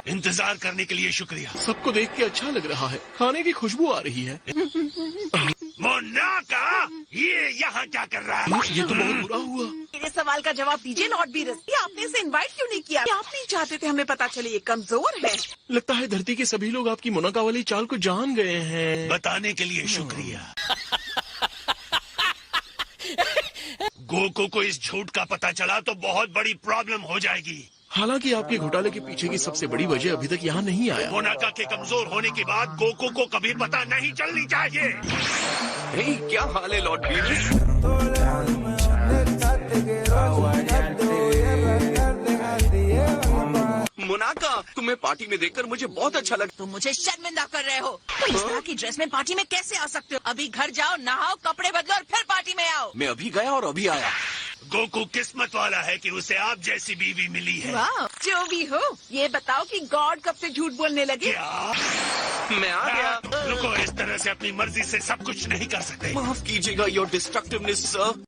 इंतजार करने के लिए शुक्रिया। सबको देख के अच्छा लग रहा है, खाने की खुशबू आ रही है। मोनाका, ये यहाँ क्या कर रहा है? ये तो बहुत बुरा हुआ। मेरे सवाल का जवाब दीजिए लॉर्ड बीरस। ये आपने इसे इनवाइट क्यों नहीं किया? आप नहीं चाहते थे हमें पता चले ये कमजोर है? लगता है धरती के सभी लोग आपकी मोनाका वाली चाल को जान गए हैं। बताने के लिए शुक्रिया। गोकू को इस झूठ का पता चला तो बहुत बड़ी प्रॉब्लम हो जाएगी। हालांकि आपके घोटाले के पीछे की सबसे बड़ी वजह अभी तक यहाँ नहीं आया। मोनाका के कमजोर होने की बात गोकू को कभी पता नहीं चलनी चाहिए। हे, क्या हाल है लॉर्ड बीरस? मोनाका, तुम्हें पार्टी में देखकर मुझे बहुत अच्छा लगा। तुम मुझे शर्मिंदा कर रहे हो। तुम इस तरह की ड्रेस में पार्टी में कैसे आ सकते हो? अभी घर जाओ, नहाओ, कपड़े बदलो और फिर पार्टी में आओ। मैं अभी गया और अभी आया। गोकू किस्मत वाला है कि उसे आप जैसी बीवी मिली है। वाह, जो भी हो, ये बताओ कि गॉड कब से झूठ बोलने लगे? क्या? मैं आ गया। रुको, इस तरह से अपनी मर्जी से सब कुछ नहीं कर सकते। माफ कीजिएगा योर डिस्ट्रक्टिवनेस सर।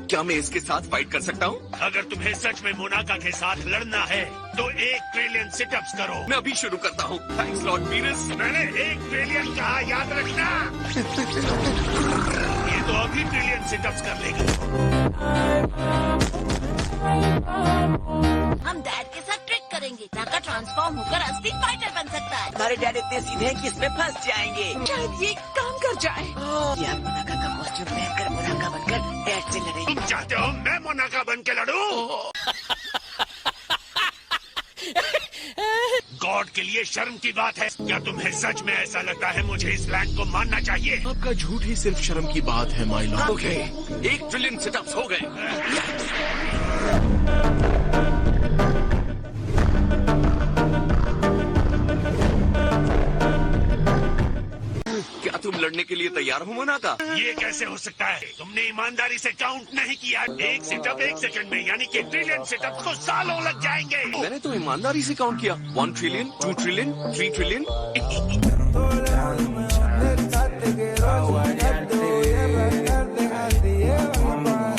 क्या मैं इसके साथ फाइट कर सकता हूँ? अगर तुम्हें सच में मोनाका के साथ लड़ना है तो 1 ट्रिलियन सिटअप्स करो। मैं अभी शुरू करता हूँ। Thanks Lord Beerus. मैंने 1 ट्रिलियन कहा, याद रखना। ये तो अभी ट्रिलियन सिटअप्स कर लेगा। हम डैड के साथ ट्रिक करेंगे। नाका ट्रांसफॉर्म होकर असली फाइटर बन सकता है। हमारे डैड इतने सीधे हैं कि इसमें फंस जाएंगे। शायद ये काम कर जाए। या मोनाका का कॉस्ट्यूम पहनकर मोनाका बनकर डैड से लड़ेंगे। तुम चाहते हो मैं मोनाका बन के लड़ूं? गॉड के लिए शर्म की बात है। क्या तुम्हें सच में ऐसा लगता है मुझे इस लैंड को मानना चाहिए? आपका झूठ ही सिर्फ शर्म की बात है my Lord. Okay, 1 trillion sit-ups हो गए। क्या तुम लड़ने के लिए तैयार हो मोनाका? ये कैसे हो सकता है? तुमने ईमानदारी से काउंट नहीं किया। 1 सिटअप 1 सेकंड में, यानी कि ट्रिलियन सिटअप को सालों लग जाएंगे। मैंने तो ईमानदारी से काउंट किया। 1 ट्रिलियन, 2 ट्रिलियन, 3 ट्रिलियन।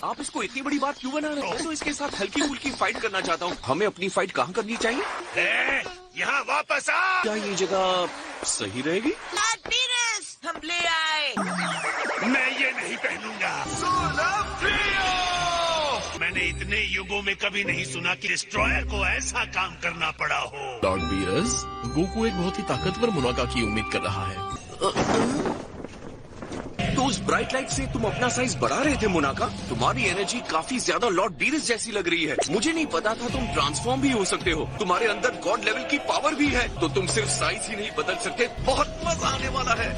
आप इसको इतनी बड़ी बात क्यों बना रहे हो? मैं तो इसके साथ हल्की फुल्की फाइट करना चाहता हूँ। हमें अपनी फाइट कहाँ करनी चाहिए? यहाँ वापस आ। क्या ये जगह सही रहेगी? लॉर्ड बीरस, हम ले आए। मैं ये नहीं पहनूंगा। मैंने इतने युगों में कभी नहीं सुना कि डिस्ट्रॉयर को ऐसा काम करना पड़ा हो। लॉर्ड बीरस, गोकू एक बहुत ही ताकतवर मोनाका की उम्मीद कर रहा है। तो उस ब्राइट लाइट से तुम अपना साइज बढ़ा रहे थे मोनाका? तुम्हारी एनर्जी काफी ज्यादा लॉर्ड बीरस जैसी लग रही है। मुझे नहीं पता था तुम ट्रांसफॉर्म भी हो सकते हो। तुम्हारे अंदर गॉड लेवल की पावर भी है। तो तुम सिर्फ साइज ही नहीं बदल सकते। बहुत मजा आने वाला है।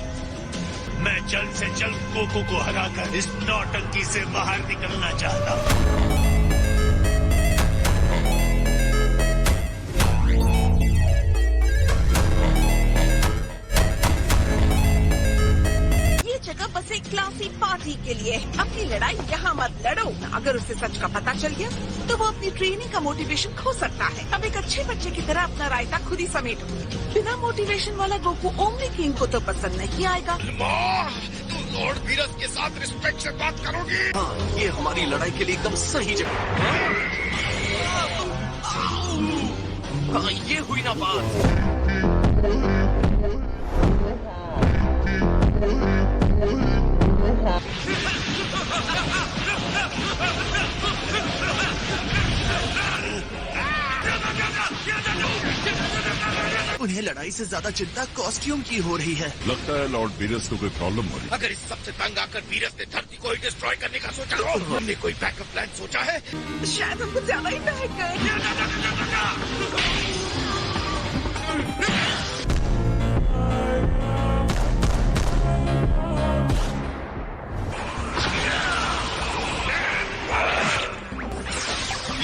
मैं जल्द से जल्द गोकू को हराकर इस नौटंकी से बाहर निकलना चाहता हूँ। जगह बस एक क्लासी पार्टी के लिए। अपनी लड़ाई यहाँ मत लड़ो। अगर उसे सच का पता चल गया तो वो अपनी ट्रेनिंग का मोटिवेशन खो सकता है। अब एक अच्छे बच्चे की तरह अपना रायता खुद ही समेटो। बिना मोटिवेशन वाला गोकू ओमनी किंग को तो पसंद नहीं आएगा। तुम लॉर्ड बीरस के साथ रिस्पेक्ट से बात करोगी? हाँ, ये हमारी लड़ाई के लिए एकदम सही जगह। हाँ, ये हुई ना बात। उन्हें लड़ाई से ज्यादा चिंता कॉस्ट्यूम की हो रही है। लगता है लॉर्ड बीरस को कोई प्रॉब्लम हो रही है। अगर इस सबसे तंग आकर बीरस ने धरती को ही डिस्ट्रॉय करने का सोचा हो, हमने कोई बैकअप प्लान सोचा है? शायद हम कुछ ज्यादा ही महक गए।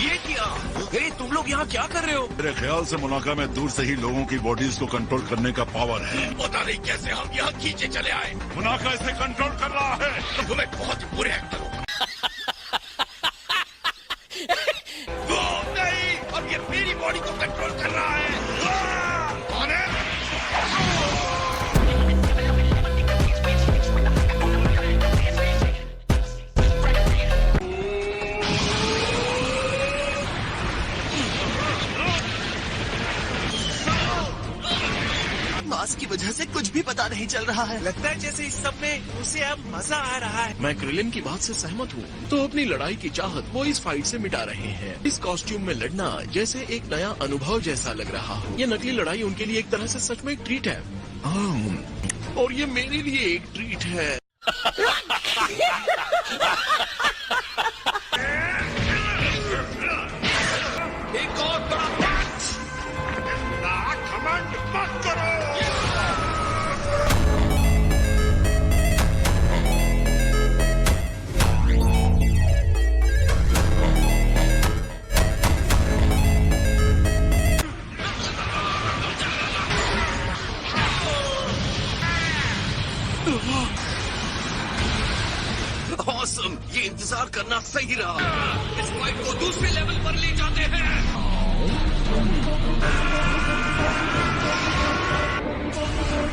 ये क्या? हे, तुम लोग यहाँ क्या कर रहे हो? मेरे ख्याल से मोनाका में दूर से ही लोगों की बॉडीज को कंट्रोल करने का पावर है। पता नहीं कैसे हम यहाँ खींचे चले आए। मोनाका इसे कंट्रोल कर रहा है। तुम्हें बहुत ही बुरे एक्टर हो। वो नहीं, अब ये मेरी बॉडी को कंट्रोल कर रहा है। कौन है? भी पता नहीं चल रहा है। लगता है जैसे इस सब में उसे अब मजा आ रहा है। मैं क्रिलिन की बात से सहमत हूँ। तो अपनी लड़ाई की चाहत वो इस फाइट से मिटा रहे हैं। इस कॉस्ट्यूम में लड़ना जैसे एक नया अनुभव जैसा लग रहा हो। ये नकली लड़ाई उनके लिए एक तरह से सच में एक ट्रीट है। और ये मेरे लिए एक ट्रीट है। एक और बड़ा पंच। घमंड मत करो। ऑसम, ये इंतजार करना सही रहा। इस फाइट को दूसरे लेवल पर ले जाते हैं।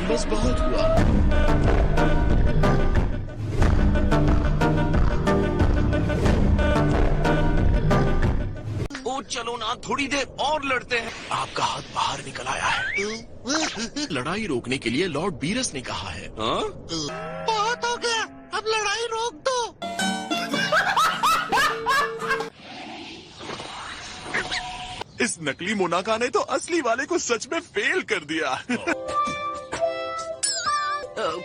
बस बहुत हुआ। ओ चलो ना, थोड़ी देर और लड़ते हैं। आपका हाथ बाहर निकल आया है। लड़ाई रोकने के लिए लॉर्ड बीरस ने कहा है। हाँ? बहुत हो गया, अब लड़ाई रोक दो। इस नकली मोनाका ने तो असली वाले को सच में फेल कर दिया।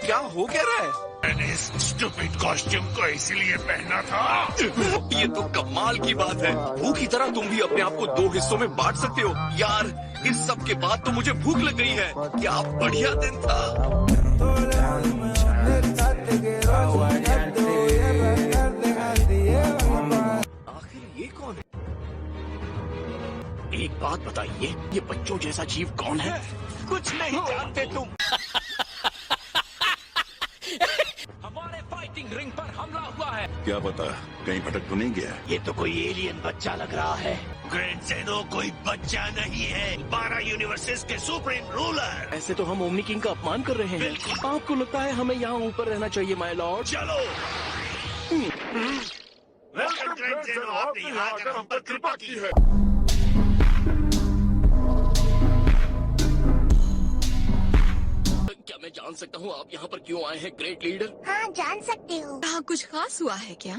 क्या हो क्या रहा है? मैंने इस स्टूपिड कॉस्ट्यूम को इसीलिए पहना था। ये तो कमाल की बात है। भूख की तरह तुम भी अपने आप को दो हिस्सों में बांट सकते हो। यार, इस सब के बाद तो मुझे भूख लग गई है। क्या बढ़िया दिन था। आखिर ये कौन है? एक बात बताइए, ये बच्चों जैसा जीव कौन है? कुछ नहीं जानते तुम। हमारे फाइटिंग रिंग पर हमला हुआ है। क्या पता कहीं भटक तो नहीं गया। ये तो कोई एलियन बच्चा लग रहा है। ग्रैंड ज़ेनो कोई बच्चा नहीं है, 12 यूनिवर्सेस के सुप्रीम रूलर। ऐसे तो हम ओमनी किंग का अपमान कर रहे हैं। बिल्कुल। आपको लगता है हमें यहाँ ऊपर रहना चाहिए माय लॉर्ड? चलो। वेलकम ग्रैंड ज़ेनो, आपने यहाँ आकर हम पर कृपा की है। क्या मैं जान सकता हूँ आप यहाँ पर क्यों आए हैं ग्रेट लीडर? हाँ, जान सकते हो। यहाँ कुछ खास हुआ है क्या?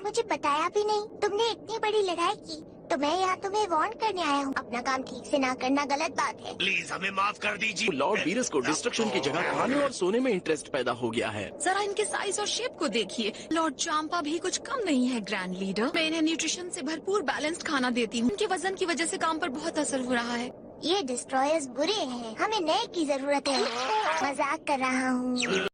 मुझे बताया भी नहीं। तुमने इतनी बड़ी लड़ाई की तो मैं यहाँ तुम्हें वार्न करने आया हूँ। अपना काम ठीक से ना करना गलत बात है। प्लीज हमें माफ कर दीजिए। लॉर्ड बीरस को डिस्ट्रक्शन की जगह खाने और सोने में इंटरेस्ट पैदा हो गया है। जरा इनके साइज और शेप को देखिए। लॉर्ड चांपा भी कुछ कम नहीं है ग्रैंड लीडर। मैं इन्हें न्यूट्रिशन से भरपूर बैलेंस्ड खाना देती हूँ। उनके वजन की वजह से काम पर बहुत असर हो रहा है। ये डिस्ट्रॉयर्स बुरे हैं, हमें नए की जरूरत है। मजाक कर रहा हूँ।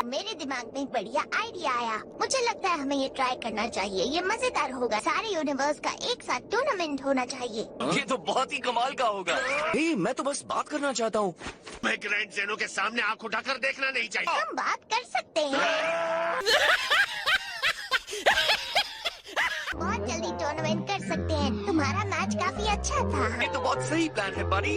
मेरे दिमाग में एक बढ़िया आइडिया आया। मुझे लगता है हमें ये ट्राई करना चाहिए। ये मजेदार होगा। सारे यूनिवर्स का एक साथ टूर्नामेंट होना चाहिए। ये तो बहुत ही कमाल का होगा। मैं तो बस बात करना चाहता हूँ। मैं ग्रैंड ज़ेनो के सामने आंख उठाकर देखना नहीं चाहिए। हम बात कर सकते हैं। बहुत जल्दी टूर्नामेंट कर सकते हैं। तुम्हारा मैच काफी अच्छा था। ये तो बहुत सही प्लान है बड़ी।